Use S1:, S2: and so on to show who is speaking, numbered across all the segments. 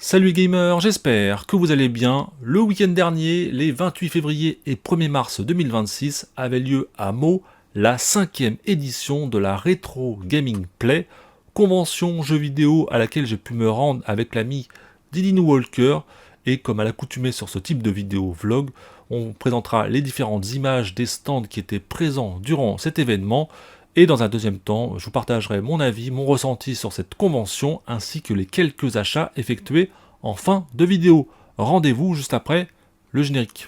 S1: Salut les gamers, j'espère que vous allez bien. Le week-end dernier, les 28 février et 1er mars 2026, avait lieu à Meaux la 5e édition de la Retrogaming Play, convention jeux vidéo à laquelle j'ai pu me rendre avec l'ami Dylan Walker. Et comme à l'accoutumée sur ce type de vidéo vlog, on présentera les différentes images des stands qui étaient présents durant cet événement. Et dans un deuxième temps, je vous partagerai mon avis, mon ressenti sur cette convention, ainsi que les quelques achats effectués en fin de vidéo. Rendez-vous juste après le générique.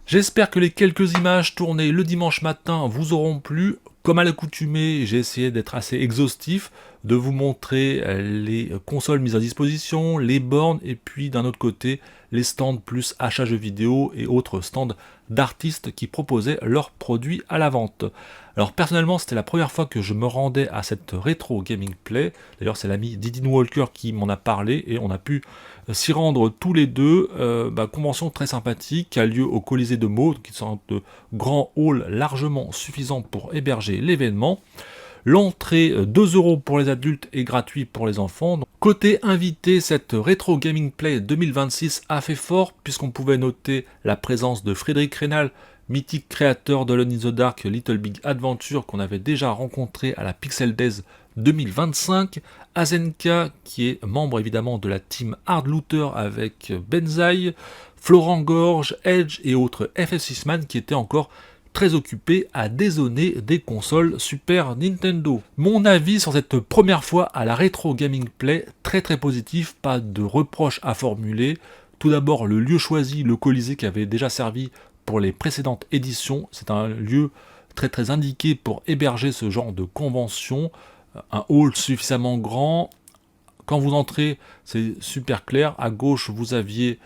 S1: J'espère que les quelques images tournées le dimanche matin vous auront plu. Comme à l'accoutumée, j'ai essayé d'être assez exhaustif, de vous montrer les consoles mises à disposition, les bornes, et puis d'un autre côté, les stands plus achats jeux vidéo et autres stands d'artistes qui proposaient leurs produits à la vente. Alors personnellement, c'était la première fois que je me rendais à cette Retrogaming Play. D'ailleurs, c'est l'ami Didin Walker qui m'en a parlé et on a pu s'y rendre tous les deux. Convention très sympathique qui a lieu au Colisée de Meaux, qui sont de grands halls largement suffisants pour héberger l'événement. L'entrée 2 € pour les adultes et gratuit pour les enfants. Côté invité, cette Retro Gaming Play 2026 a fait fort puisqu'on pouvait noter la présence de Frédéric Rénal, mythique créateur de Alone in the Dark Little Big Adventure qu'on avait déjà rencontré à la Pixel Days 2025, Azenka qui est membre évidemment de la team Hard Looter avec Benzaï, Florent Gorge, Edge et autres FF6man qui étaient encore très occupé à dézonner des consoles Super Nintendo. Mon avis sur cette première fois à la Retro Gaming Play, très positif, pas de reproches à formuler. Tout d'abord le lieu choisi, le Colisée qui avait déjà servi pour les précédentes éditions, c'est un lieu très indiqué pour héberger ce genre de convention, un hall suffisamment grand. Quand vous entrez, c'est super clair, à gauche vous aviez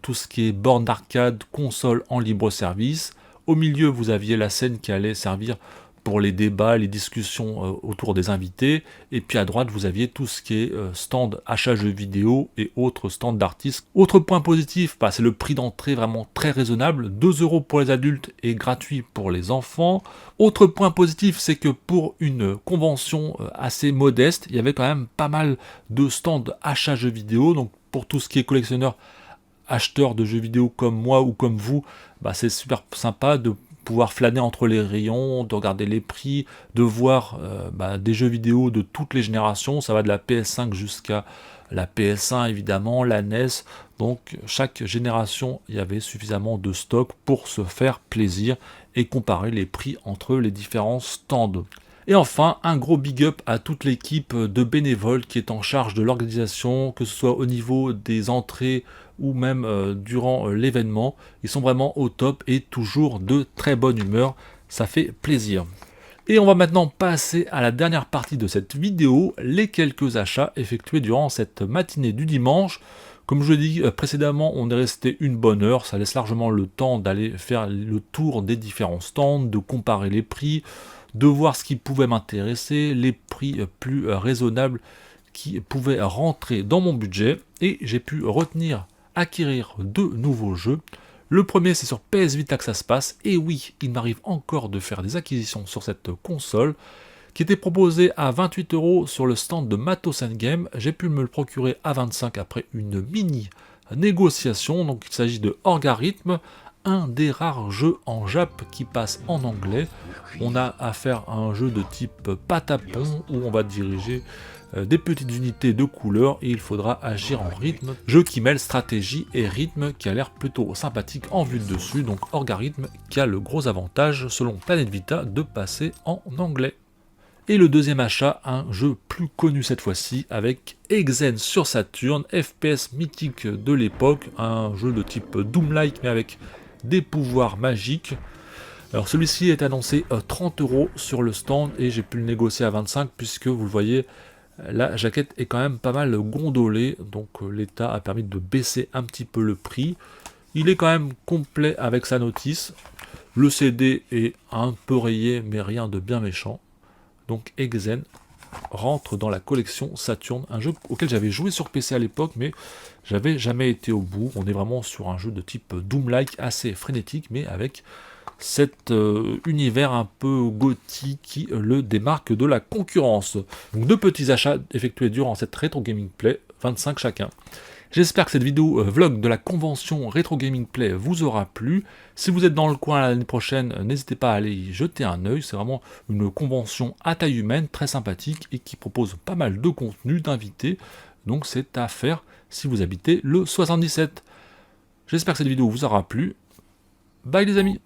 S1: tout ce qui est borne d'arcade, console en libre service. Au milieu, vous aviez la scène qui allait servir pour les débats, les discussions autour des invités. Et puis à droite, vous aviez tout ce qui est stand achat jeux vidéo et autres stands d'artistes. Autre point positif, c'est le prix d'entrée vraiment très raisonnable. 2 € pour les adultes et gratuit pour les enfants. Autre point positif, c'est que pour une convention assez modeste, il y avait quand même pas mal de stands achat jeux vidéo. Donc pour tout ce qui est collectionneur, acheteur de jeux vidéo comme moi ou comme vous, c'est super sympa de pouvoir flâner entre les rayons, de regarder les prix, de voir des jeux vidéo de toutes les générations. Ça va de la PS5 jusqu'à la PS1 évidemment, la NES. Donc chaque génération, il y avait suffisamment de stock pour se faire plaisir et comparer les prix entre les différents stands. Et enfin, un gros big up à toute l'équipe de bénévoles qui est en charge de l'organisation, que ce soit au niveau des entrées ou même durant l'événement. Ils sont vraiment au top et toujours de très bonne humeur, ça fait plaisir. Et on va maintenant passer à la dernière partie de cette vidéo, les quelques achats effectués durant cette matinée du dimanche. Comme je l'ai dit précédemment, on est resté une bonne heure, ça laisse largement le temps d'aller faire le tour des différents stands, de comparer les prix, de voir ce qui pouvait m'intéresser, les prix plus raisonnables qui pouvaient rentrer dans mon budget, et j'ai pu acquérir 2 nouveaux jeux. Le premier, c'est sur PS Vita que ça se passe, et oui, il m'arrive encore de faire des acquisitions sur cette console, qui était proposée à 28 € sur le stand de Matos & Game. J'ai pu me le procurer à 25 après une mini négociation. Donc il s'agit de Orgarithme, un des rares jeux en Jap qui passe en anglais. On a affaire à un jeu de type patapon où on va diriger des petites unités de couleurs et il faudra agir en rythme. Jeu qui mêle stratégie et rythme, qui a l'air plutôt sympathique en vue de dessus. Donc Orgarithme qui a le gros avantage selon Planet Vita de passer en anglais. Et le deuxième achat, un jeu plus connu cette fois-ci, avec Exen sur Saturn, FPS mythique de l'époque, un jeu de type Doom-like mais avec des pouvoirs magiques. Alors celui-ci est annoncé 30 € sur le stand et j'ai pu le négocier à 25 puisque vous le voyez, la jaquette est quand même pas mal gondolée, donc l'État a permis de baisser un petit peu le prix. Il est quand même complet avec sa notice, le CD est un peu rayé mais rien de bien méchant. Donc Exen rentre dans la collection Saturn, un jeu auquel j'avais joué sur PC à l'époque, mais j'avais jamais été au bout. On est vraiment sur un jeu de type Doom-like, assez frénétique, mais avec cet univers un peu gothique qui le démarque de la concurrence. Donc 2 petits achats effectués durant cette Retro Gaming Play, 25 chacun. J'espère que cette vidéo vlog de la convention Retro Gaming Play vous aura plu. Si vous êtes dans le coin l'année prochaine, n'hésitez pas à aller y jeter un œil. C'est vraiment une convention à taille humaine, très sympathique et qui propose pas mal de contenu, d'invités. Donc c'est à faire si vous habitez le 77. J'espère que cette vidéo vous aura plu. Bye les amis!